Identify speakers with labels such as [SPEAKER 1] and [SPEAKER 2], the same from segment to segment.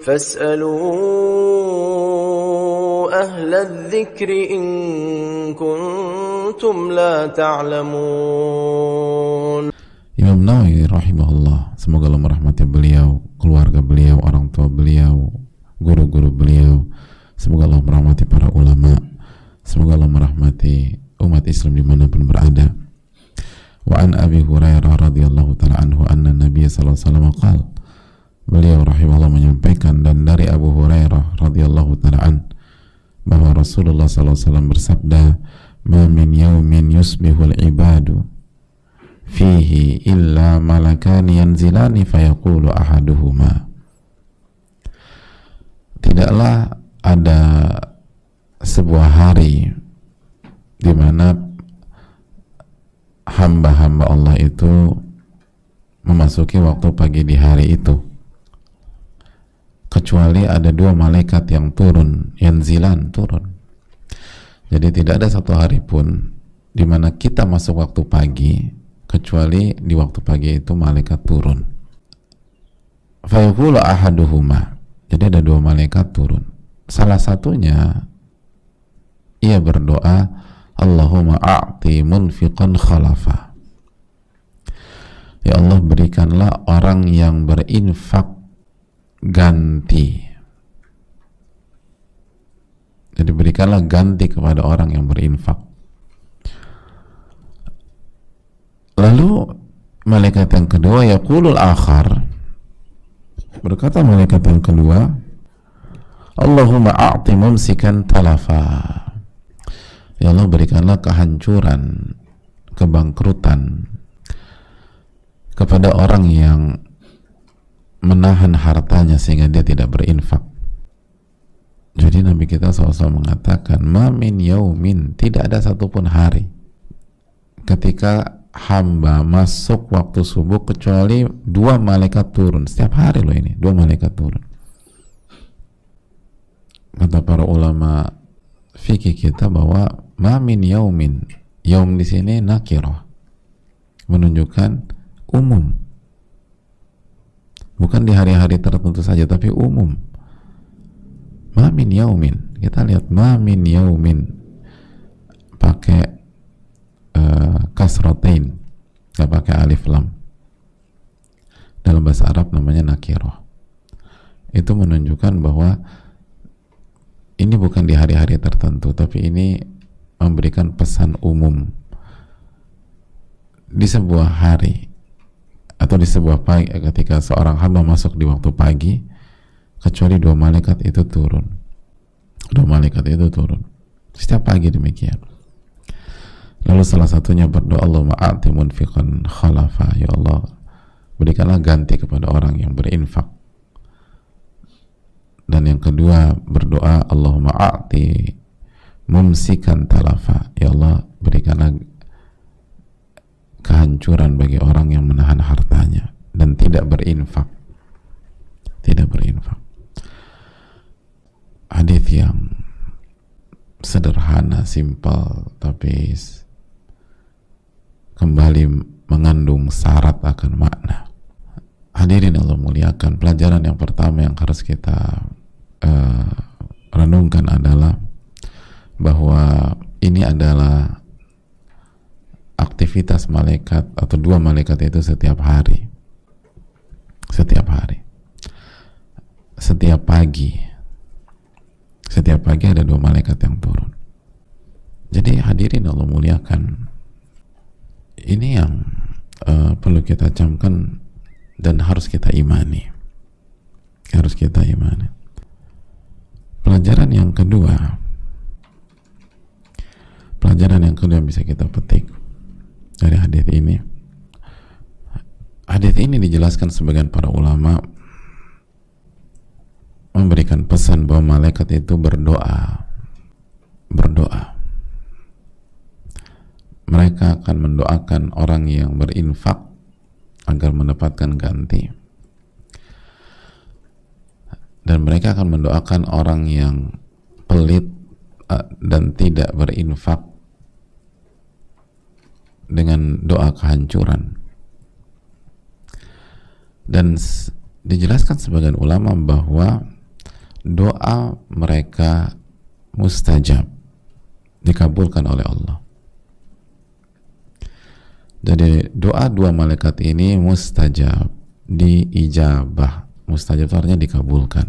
[SPEAKER 1] فاسألوا أهل الذكر إن كنتم لا تعلمون.
[SPEAKER 2] Imam Nawawi rahimahullah, semoga Allah merahmati beliau, keluarga beliau, orang tua beliau, guru-guru beliau, semoga Allah merahmati para ulama, semoga Allah merahmati umat Islam dimanapun berada. Wa an Abi Hurairah radhiyallahu ta'ala anhu anna Nabiy sallallahu alaihi wasallam qala, beliau rahimahullah menyampaikan, dan dari Abu Hurairah radhiyallahu ta'ala an, bahwa Rasulullah sallallahu alaihi wasallam bersabda, ma min yaumin yusbihul ibadu fihi illa malakani yanzilani fayaqulu ahaduhuma. Tidaklah ada sebuah hari di mana hamba-hamba Allah itu memasuki waktu pagi di hari itu, kecuali ada dua malaikat yang turun, yanzilan, turun. Jadi tidak ada satu hari pun di mana kita masuk waktu pagi kecuali di waktu pagi itu malaikat turun. Fayaqulu ahaduhuma, jadi ada dua malaikat turun. Salah satunya ia berdoa, Allahumma a'ti munfiqan khalafa, ya Allah berikanlah orang yang berinfak ganti. Jadi berikanlah ganti kepada orang yang berinfak. Lalu malaikat yang kedua, yaqulul akhar, berkata malaikat yang kedua, Allahumma a'ti mumsikan talafa, ya Allah berikanlah kehancuran, kebangkrutan kepada orang yang menahan hartanya sehingga dia tidak berinfak. Jadi Nabi kita SAW mengatakan, ma min yaumin, tidak ada satupun hari ketika hamba masuk waktu subuh kecuali dua malaikat turun. Setiap hari loh ini, dua malaikat turun. Kata para ulama fikih kita bahwa ma min yaumin, yaum di sini nakirah, menunjukkan umum, bukan di hari-hari tertentu saja, tapi umum. Ma min yaumin, kita lihat ma min yaumin pakai kasratain, nggak pakai alif lam. Dalam bahasa Arab namanya nakirah. Itu menunjukkan bahwa ini bukan di hari-hari tertentu, tapi ini memberikan pesan umum di sebuah hari atau di sebuah pagi, ketika seorang hamba masuk di waktu pagi kecuali dua malaikat itu turun. Dua malaikat itu turun setiap pagi demikian. Lalu salah satunya berdoa, Allahumma a'ti munfiqan khalafa, ya Allah berikanlah ganti kepada orang yang berinfak. Dan yang kedua berdoa, Allahumma a'ti mumsikan talafa, ya Allah berikanlah kehancuran bagi orang yang menahan hartanya dan tidak berinfak. Tidak berinfak. Hadis yang sederhana, simpel, tapi kembali mengandung syarat akan makna. Hadirin Allah muliakan, pelajaran yang pertama yang harus kita renungkan adalah bahwa ini adalah aktivitas malaikat atau dua malaikat itu setiap hari, setiap pagi ada dua malaikat yang turun. Jadi hadirin Allah muliakan, ini yang perlu kita camkan dan harus kita imani, Pelajaran yang kedua yang bisa kita petik dari hadis ini. Hadis ini dijelaskan sebagian para ulama memberikan pesan bahwa malaikat itu berdoa. Mereka akan mendoakan orang yang berinfak agar mendapatkan ganti, dan mereka akan mendoakan orang yang pelit dan tidak berinfak dengan doa kehancuran. Dan dijelaskan sebagian ulama bahwa doa mereka mustajab, dikabulkan oleh Allah. Jadi doa dua malaikat ini mustajab, diijabah. Mustajab itu artinya dikabulkan,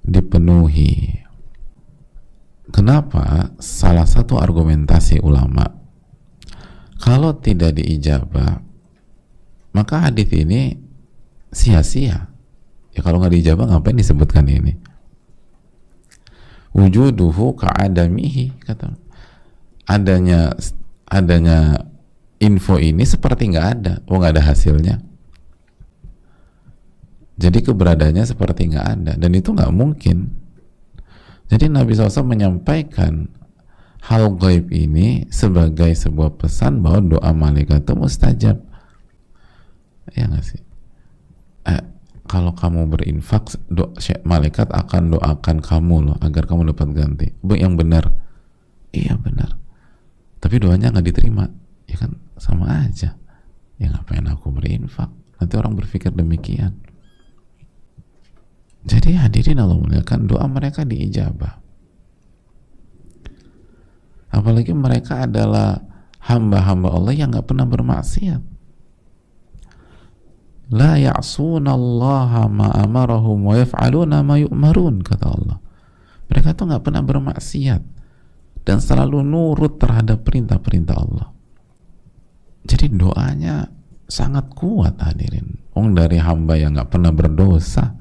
[SPEAKER 2] dipenuhi. Kenapa? Salah satu argumentasi ulama, kalau tidak diijabah maka hadis ini sia-sia. Ya kalau nggak diijabah ngapain disebutkan ini? Wujuduhu ka'adamihi, kata. Adanya info ini seperti nggak ada. Oh, nggak ada hasilnya. Jadi keberadaannya seperti nggak ada, dan itu nggak mungkin. Jadi Nabi SAW menyampaikan hal gaib ini sebagai sebuah pesan bahwa doa malaikat itu mustajab. Ya nggak sih? Kalau kamu berinfak, malaikat akan doakan kamu loh agar kamu dapat ganti. Yang benar. Iya benar. Tapi doanya nggak diterima. Ya kan sama aja. Ya ngapain aku berinfak? Nanti orang berpikir demikian. Jadi hadirin Allah muliakan, doa mereka diijabah. Apalagi mereka adalah hamba-hamba Allah yang nggak pernah bermaksiat. La ya'sunallaha ma amarahum wa yaf'aluna ma yu'marun, kata Allah. Mereka tuh nggak pernah bermaksiat dan selalu nurut terhadap perintah-perintah Allah. Jadi doanya sangat kuat hadirin. Dari hamba yang nggak pernah berdosa,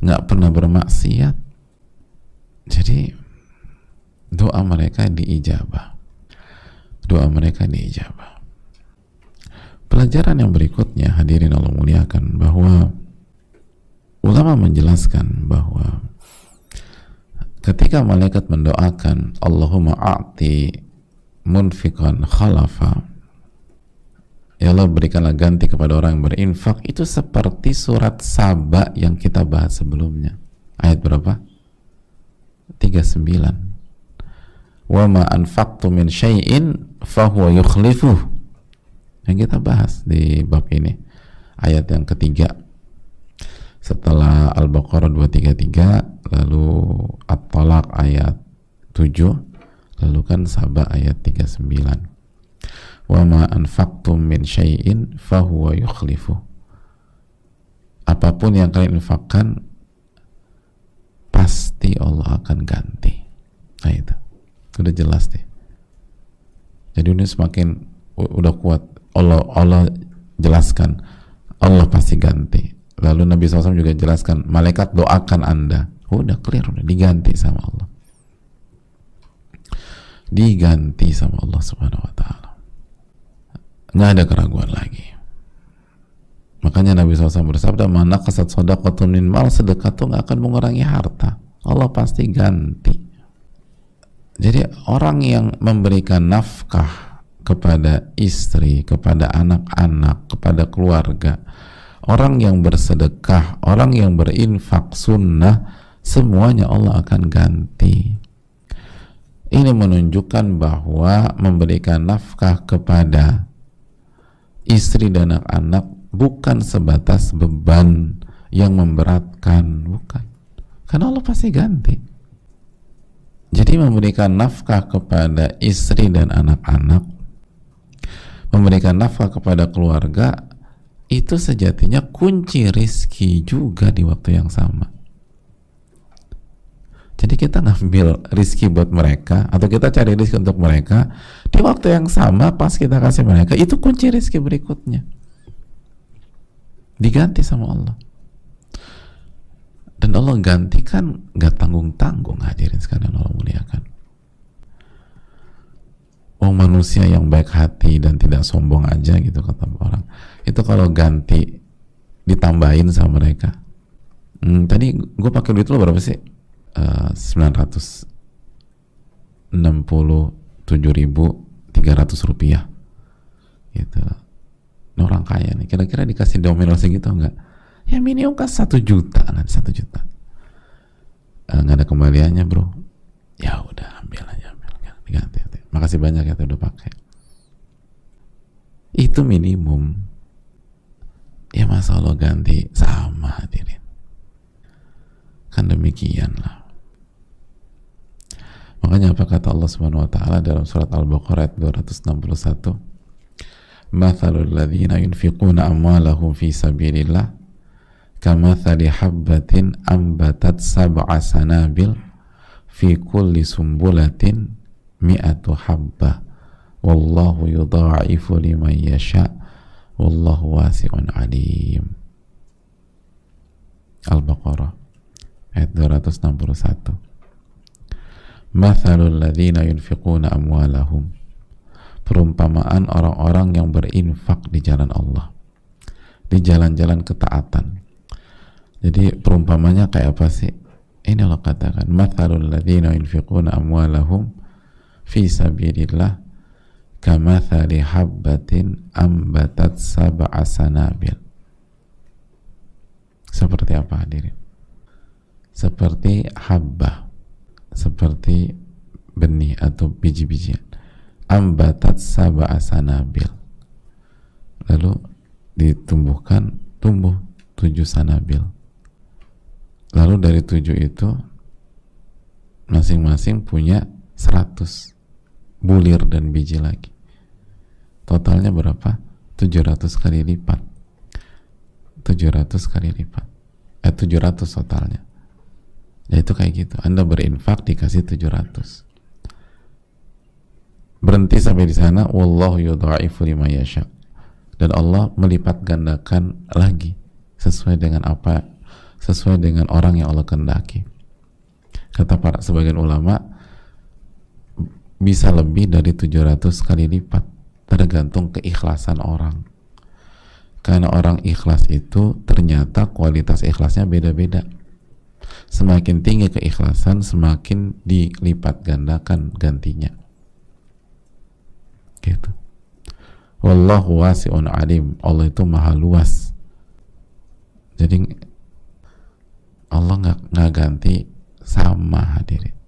[SPEAKER 2] nggak pernah bermaksiat. Jadi doa mereka diijabah. Doa mereka diijabah. Pelajaran yang berikutnya hadirin Allah muliakan, bahwa ulama menjelaskan bahwa ketika malaikat mendoakan Allahumma a'ti munfiqan khalafa, ya Allah berikanlah ganti kepada orang yang berinfak, itu seperti surat Saba yang kita bahas sebelumnya. Ayat berapa? 39. Wa ma anfaqtu min syai'in fahuwa yukhlifuh, yang kita bahas di bab ini. Ayat yang ketiga setelah Al-Baqarah 233, lalu At-Talaq ayat 7, lalu kan Saba ayat 39. Wa ma anfaqtum min syai'in fahuwa yukhlifu. Apapun yang kalian infakkan pasti Allah akan ganti. Nah itu udah jelas deh. Jadi ini semakin udah kuat. Allah jelaskan Allah pasti ganti. Lalu Nabi SAW juga jelaskan malaikat doakan Anda. Udah clear, udah diganti sama Allah. Diganti sama Allah Subhanahu wa ta'ala. Nggak ada keraguan lagi. Makanya Nabi SAW bersabda, mana kasat sodaqatun min mal, sedekah tuh nggak akan mengurangi harta. Allah pasti ganti. Jadi orang yang memberikan nafkah kepada istri, kepada anak-anak, kepada keluarga, orang yang bersedekah, orang yang berinfak sunnah, semuanya Allah akan ganti. Ini menunjukkan bahwa memberikan nafkah kepada istri dan anak-anak bukan sebatas beban yang memberatkan, bukan. Karena Allah pasti ganti. Jadi memberikan nafkah kepada istri dan anak-anak, memberikan nafkah kepada keluarga, itu sejatinya kunci rizki juga di waktu yang sama. Jadi kita ngambil rizki buat mereka, atau kita cari rizki untuk mereka, di waktu yang sama pas kita kasih mereka, itu kunci rizki berikutnya diganti sama Allah. Dan Allah gantikan gak tanggung-tanggung, hadirin sekalian Allah muliakan. Manusia yang baik hati dan tidak sombong aja gitu, kata orang, itu kalau ganti ditambahin sama mereka. Tadi gue pakai duit lo berapa sih? 967.300 rupiah gitu. Ini orang kaya nih, kira-kira dikasih domino segitu enggak? Ya minimum kan 1 juta, kan 1 juta. Nggak ada kembaliannya bro. Ya udah ambil aja, diganti. Makasih banyak ya udah pakai. Itu minimum. Ya masa Allah ganti sama, hadirin. Kan demikianlah. Makanya apa kata Allah Subhanahu wa taala dalam surat Al-Baqarah ayat 261? Mathalul ladzina yunfiquna amwalahum fi sabilillah kamathali habbatin ambatat sab'a sanabil fi kulli sumbulatin mi'atu habbah wallahu yudha'ifu liman yasha wallahu wasi'un alim. Al-Baqarah ayat 261. Mathalul ladzina yunfiquna amwalahum, perumpamaan orang-orang yang berinfak di jalan Allah, di jalan-jalan ketaatan. Jadi perumpamanya kayak apa sih? Ini Allah katakan, mathalul ladzina yunfiquna amwalahum fi sabilillah kamathali habbatin ambatat sab'a sanabil. Seperti apa hadirin? Seperti habbah, seperti benih atau biji-bijian. Ambatat sab'a sanabil, lalu ditumbuhkan, tumbuh 7 sanabil. Lalu dari 7 itu masing-masing punya 100 bulir dan biji lagi. Totalnya berapa? 700 kali lipat. 700 kali lipat. 700 totalnya. Ya itu kayak gitu. Anda berinfak dikasih 700. Berhenti sampai di sana. Wallahu yudha'ifu liman yasha. Dan Allah melipat gandakan lagi sesuai dengan apa? Sesuai dengan orang yang Allah kehendaki. Kata para sebagian ulama, bisa lebih dari 700 kali lipat, tergantung keikhlasan orang. Karena orang ikhlas itu ternyata kualitas ikhlasnya beda-beda. Semakin tinggi keikhlasan, semakin dilipat gandakan gantinya. Gitu. Wallahu wasi'un alim. Allah itu maha luas. Jadi Allah nggak ganti sama hadirin.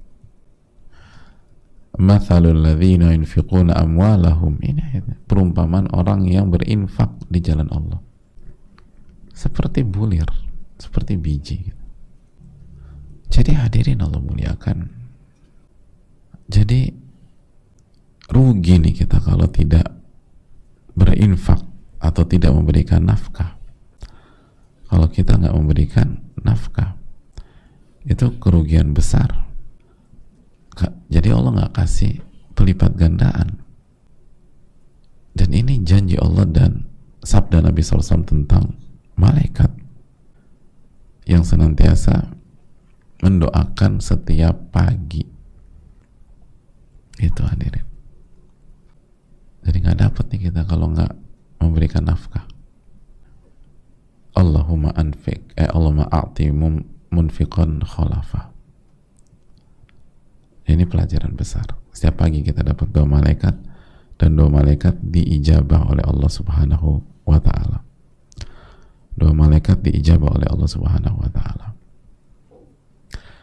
[SPEAKER 2] Mathalul ladzina yunfiquna amwalahum, ini perumpamaan orang yang berinfak di jalan Allah seperti bulir, seperti biji. Jadi hadirin Allah muliakan, jadi rugi nih kita kalau tidak berinfak atau tidak memberikan nafkah. Kalau kita nggak memberikan nafkah, itu kerugian besar. Jadi Allah nggak kasih pelipat gandaan. Dan ini janji Allah dan sabda Nabi SAW tentang malaikat yang senantiasa mendoakan setiap pagi. Itu hadirin. Jadi nggak dapat nih kita kalau nggak memberikan nafkah. Allahumma anfiq, Allahumma a'ti munfiqan khalafa. Ini pelajaran besar. Setiap pagi kita dapat doa malaikat, dan doa malaikat diijabah oleh Allah Subhanahu wa ta'ala. Doa malaikat diijabah oleh Allah Subhanahu wa ta'ala.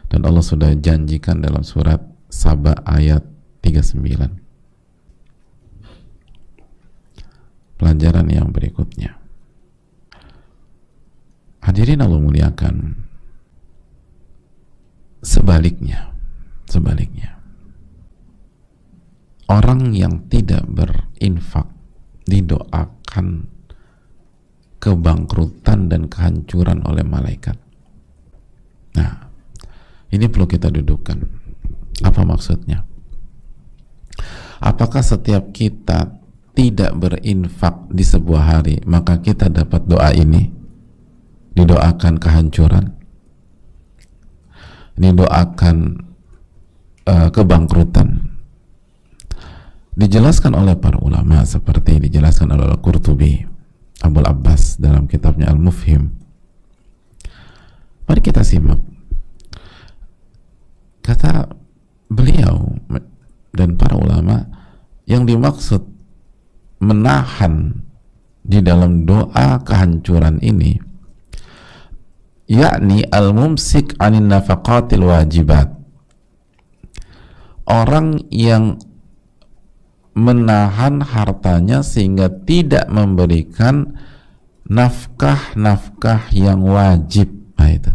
[SPEAKER 2] Dan Allah sudah janjikan dalam surat Saba ayat 39. Pelajaran yang berikutnya, hadirin Allah muliakan, sebaliknya orang yang tidak berinfak didoakan kebangkrutan dan kehancuran oleh malaikat. Nah, ini perlu kita dudukkan. Apa maksudnya? Apakah setiap kita tidak berinfak di sebuah hari maka kita dapat doa ini? Didoakan kehancuran, didoakan kebangkrutan. Dijelaskan oleh para ulama seperti dijelaskan oleh Al-Qurtubi, Abul Abbas dalam kitabnya Al-Mufhim. Mari kita simak. Kata beliau dan para ulama, yang dimaksud menahan di dalam doa kehancuran ini yakni al-mumsik anin nafaqatil wajibat, orang yang menahan hartanya sehingga tidak memberikan nafkah-nafkah yang wajib. Nah, itu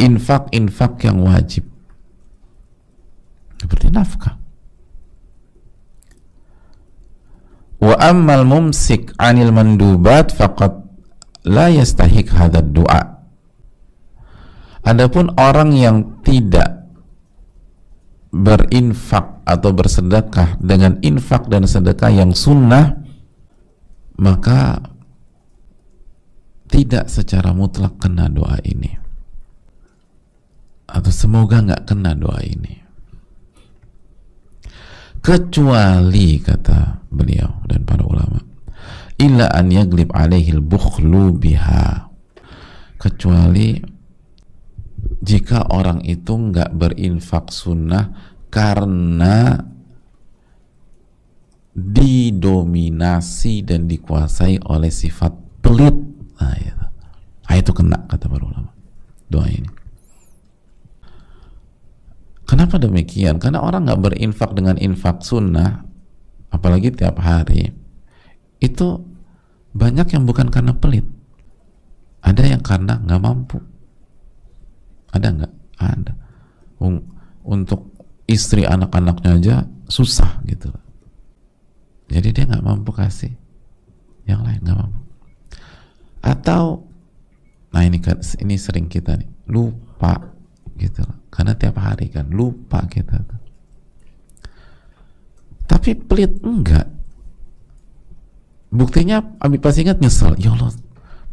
[SPEAKER 2] infak-infak yang wajib seperti nafkah. Wa ammal mumsik 'anil mandubat faqad la yastahiq hadzal du'a. Adapun orang yang tidak berinfak atau bersedekah dengan infak dan sedekah yang sunnah, maka tidak secara mutlak kena doa ini, atau semoga nggak kena doa ini, kecuali, kata beliau dan para ulama, illa an yaglib alaihi al-bukhlu biha, kecuali jika orang itu nggak berinfak sunnah karena didominasi dan dikuasai oleh sifat pelit. Nah, itu kena, kata para ulama, doa ini. Kenapa demikian? Karena orang nggak berinfak dengan infak sunnah, apalagi tiap hari, itu banyak yang bukan karena pelit, ada yang karena nggak mampu. Ada nggak? Ada. Untuk istri anak-anaknya aja susah gitu, jadi dia nggak mampu kasih, yang lain nggak mampu. Atau, nah ini sering kita nih lupa gitu, karena tiap hari kan lupa kita. Tapi pelit enggak. Buktinya Abi pas ingat nyesel, ya Allah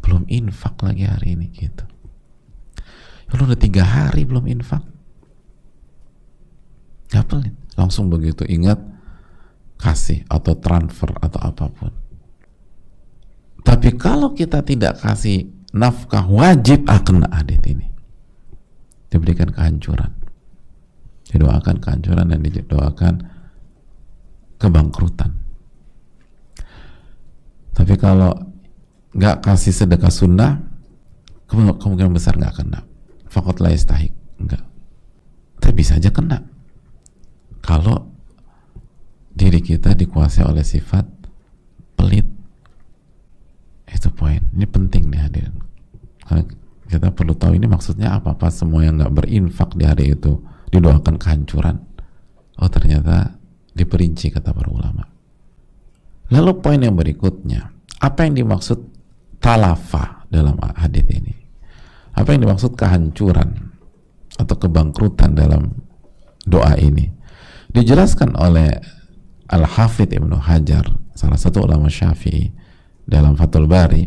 [SPEAKER 2] belum infak lagi hari ini gitu. Ya Allah udah 3 hari belum infak. Gak pelit, langsung begitu ingat kasih atau transfer atau apapun. Tapi kalau kita tidak kasih nafkah wajib, kena hadits ini, diberikan kehancuran, didoakan kehancuran dan didoakan kebangkrutan. Tapi kalau nggak kasih sedekah sunnah, kemungkinan besar nggak kena. Faqat la yastahiq, enggak. Tapi bisa aja kena kalau diri kita dikuasai oleh sifat pelit. Itu poin, ini penting nih hadirin, karena kita perlu tahu ini maksudnya apa semua yang nggak berinfak di hari itu didoakan kehancuran. Oh, ternyata diperinci, kata para ulama. Lalu poin yang berikutnya, apa yang dimaksud talafa dalam hadits ini? Apa yang dimaksud kehancuran atau kebangkrutan dalam doa ini? Dijelaskan oleh Al-Hafidh Ibnu Hajar, salah satu ulama Syafi'i, dalam Fathul Bari.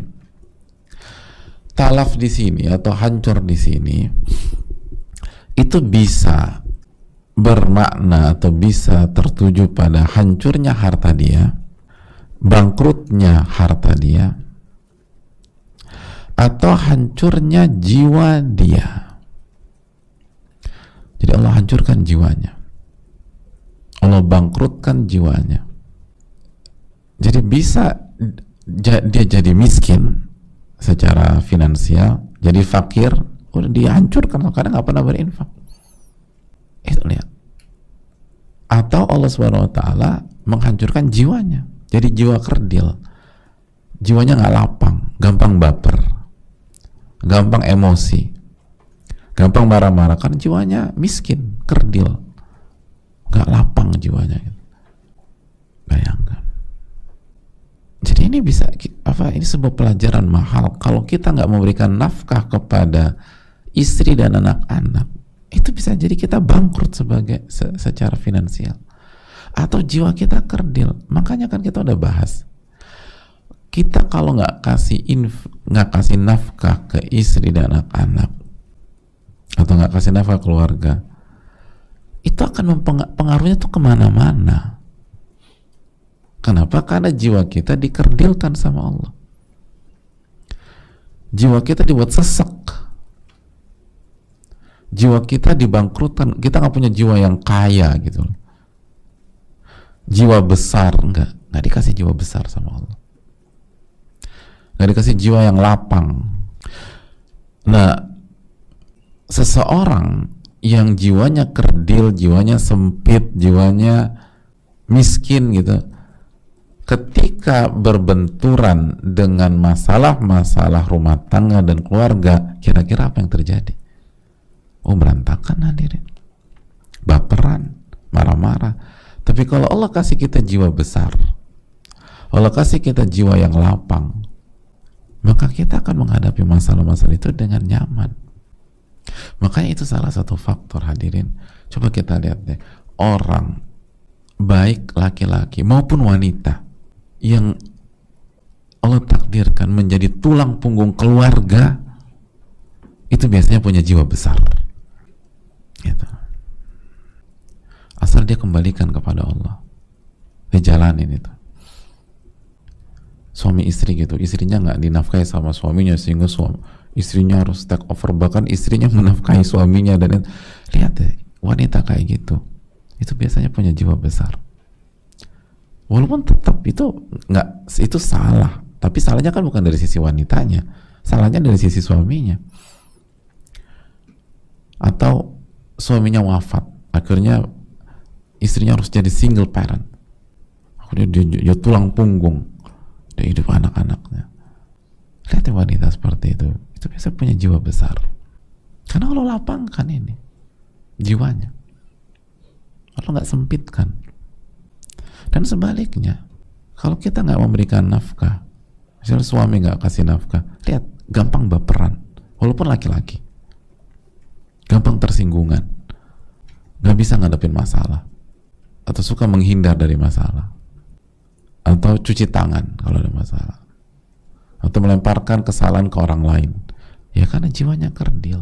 [SPEAKER 2] Talaf di sini atau hancur di sini itu bisa bermakna atau bisa tertuju pada hancurnya harta dia, bangkrutnya harta dia, atau hancurnya jiwa dia. Jadi Allah hancurkan jiwanya, Allah bangkrutkan jiwanya. Jadi bisa dia jadi miskin secara finansial, jadi fakir, udah dihancurkan karena nggak pernah berinfak. Itu lihat. Atau Allah Subhanahu Wa Taala menghancurkan jiwanya, jadi jiwa kerdil, jiwanya nggak lapang, gampang baper, gampang emosi, gampang marah-marah karena jiwanya miskin, kerdil, nggak lapang jiwanya. Bayangkan. Jadi ini bisa ini sebuah pelajaran mahal. Kalau kita nggak memberikan nafkah kepada istri dan anak-anak, itu bisa jadi kita bangkrut secara finansial, atau jiwa kita kerdil. Makanya kan kita udah bahas, kita kalau nggak kasih nafkah ke istri dan anak-anak, atau nggak kasih nafkah keluarga, itu akan pengaruhnya tuh kemana-mana. Kenapa? Karena jiwa kita dikerdilkan sama Allah. Jiwa kita dibuat sesek. Jiwa kita dibangkrutkan. Kita nggak punya jiwa yang kaya gitu. Jiwa besar, nggak dikasih jiwa besar sama Allah. Nggak dikasih jiwa yang lapang. Nah, seseorang yang jiwanya kerdil, jiwanya sempit, jiwanya miskin gitu, ketika berbenturan dengan masalah-masalah rumah tangga dan keluarga, kira-kira apa yang terjadi? Oh, berantakan hadirin, baperan, marah-marah. Tapi kalau Allah kasih kita jiwa besar, Allah kasih kita jiwa yang lapang, maka kita akan menghadapi masalah-masalah itu dengan nyaman. Makanya itu salah satu faktor hadirin. Coba kita lihat deh, orang baik laki-laki maupun wanita yang Allah takdirkan menjadi tulang punggung keluarga, itu biasanya punya jiwa besar gitu. Asal dia kembalikan kepada Allah, dia jalanin itu. Suami istri gitu, istrinya nggak dinafkahi sama suaminya sehingga istrinya harus take over, bahkan istrinya menafkahi suaminya. Dan lihat deh, wanita kayak gitu itu biasanya punya jiwa besar. Walaupun tetap itu nggak, itu salah, tapi salahnya kan bukan dari sisi wanitanya, salahnya dari sisi suaminya. Atau suaminya wafat, akhirnya istrinya harus jadi single parent, akhirnya dia tulang punggung, dia hidup anak-anaknya. Lihat ya, wanita seperti itu biasa punya jiwa besar, karena Allah lapangkan ini jiwanya, Allah nggak sempitkan. Dan sebaliknya, kalau kita nggak memberikan nafkah, misalnya suami nggak kasih nafkah, lihat, gampang baperan, walaupun laki-laki, gampang tersinggungan, nggak bisa ngadepin masalah, atau suka menghindar dari masalah, atau cuci tangan kalau ada masalah, atau melemparkan kesalahan ke orang lain. Ya karena jiwanya kerdil.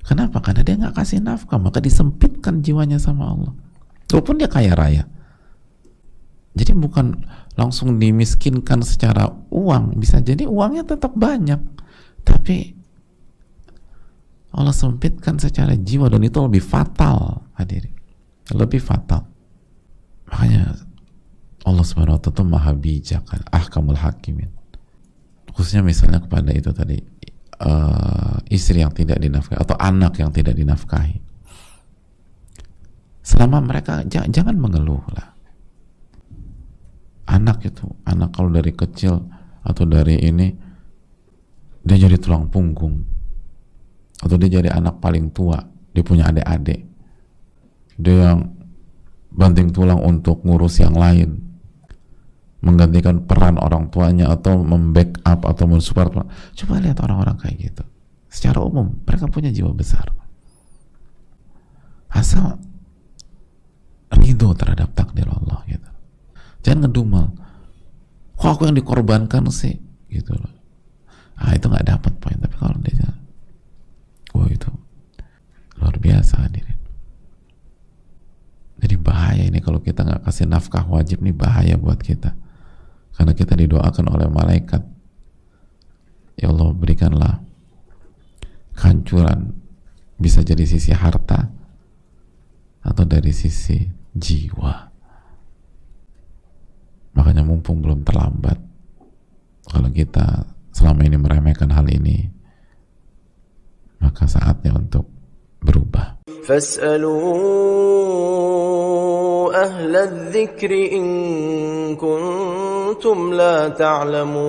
[SPEAKER 2] Kenapa? Karena dia nggak kasih nafkah, maka disempitkan jiwanya sama Allah. Walaupun dia kaya raya. Jadi bukan langsung dimiskinkan secara uang, bisa jadi uangnya tetap banyak, tapi Allah sempitkan secara jiwa, dan itu lebih fatal hadirin, lebih fatal. Makanya Allah Subhanahu wa ta'ala itu maha bijak, ahkamul hakimin. Khususnya misalnya kepada itu tadi, istri yang tidak dinafkahi atau anak yang tidak dinafkahi. Selama mereka jangan mengeluh lah. Anak kalau dari kecil atau dari ini dia jadi tulang punggung, atau dia jadi anak paling tua, dia punya adik-adik, dia yang banting tulang untuk ngurus yang lain, menggantikan peran orang tuanya atau membackup atau mensupport. Coba lihat orang-orang kayak gitu, secara umum mereka punya jiwa besar, asal ridho terhadap takdir Allah gitu. Jangan ngedumel, kok aku yang dikorbankan sih gitu loh. Itu nggak dapat poin. Tapi kalau dia, wah itu luar biasa hadirin. Jadi bahaya ini kalau kita nggak kasih nafkah wajib, nih bahaya buat kita, karena kita didoakan oleh malaikat, ya Allah berikanlah kehancuran, bisa jadi sisi harta atau dari sisi jiwa. Makanya mumpung belum terlambat, kalau kita selama ini meremehkan hal ini, maka saatnya untuk berubah.
[SPEAKER 1] Fas'alu ahla dzikri in kuntum la ta'lamun.